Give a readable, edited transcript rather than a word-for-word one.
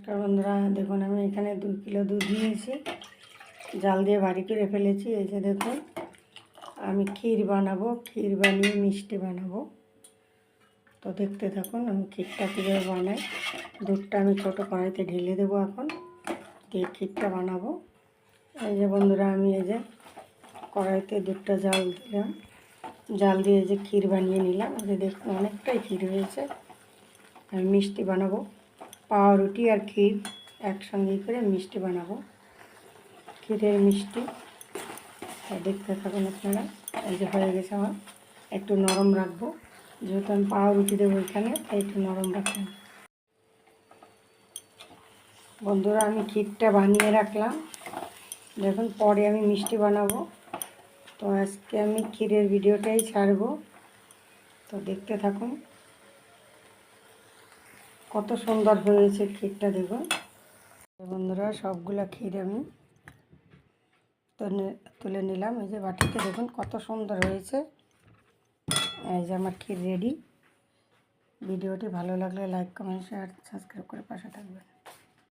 নমস্কার বন্ধুরা, দেখুন আমি এখানে 2 কিলো দুধ নিয়েছি, জাল দিয়ে বাড়ি করে ফেলেছি। এই যে দেখুন, আমি ক্ষীর বানাবো, ক্ষীর বানিয়ে মিষ্টি বানাবো। তো দেখতে থাকুন আমি ক্ষীরটা কীভাবে বানাই। দুধটা আমি ছোটো কড়াইতে ঢেলে দেবো এখন, দিয়ে ক্ষীরটা বানাবো। এই যে বন্ধুরা, আমি এই যে কড়াইতে দুধটা জাল দিলাম, জাল দিয়ে যে ক্ষীর বানিয়ে নিলাম। এই যে দেখুন অনেকটাই ক্ষীর হয়েছে। আমি মিষ্টি বানাবো, পাউরুটি আর ক্ষীর একসঙ্গে করে মিষ্টি বানাবো, ক্ষীরের মিষ্টি। দেখতে থাকুন আপনারা। এই যে হয়ে গেছে আমার, একটু নরম রাখবো, যেহেতু আমি পাউরুটি দেবো এখানে, তাই একটু নরম রাখলাম। বন্ধুরা, আমি ক্ষীরটা বানিয়ে রাখলাম, দেখুন পরে আমি মিষ্টি বানাবো। তো আজকে আমি ক্ষীরের ভিডিওটাই ছাড়বো, তো দেখতে থাকুন। কত সুন্দর হয়েছে ক্ষীরটা দেখুন। বন্ধুরা, সবগুলা ক্ষীর আমি তুলে নিলাম। এই যে বাটিতে দেখুন কত সুন্দর হয়েছে। এই যে আমার ক্ষীর রেডি। ভিডিওটি ভালো লাগলে লাইক, কমেন্ট, শেয়ার, সাবস্ক্রাইব করে পাশে থাকবেন।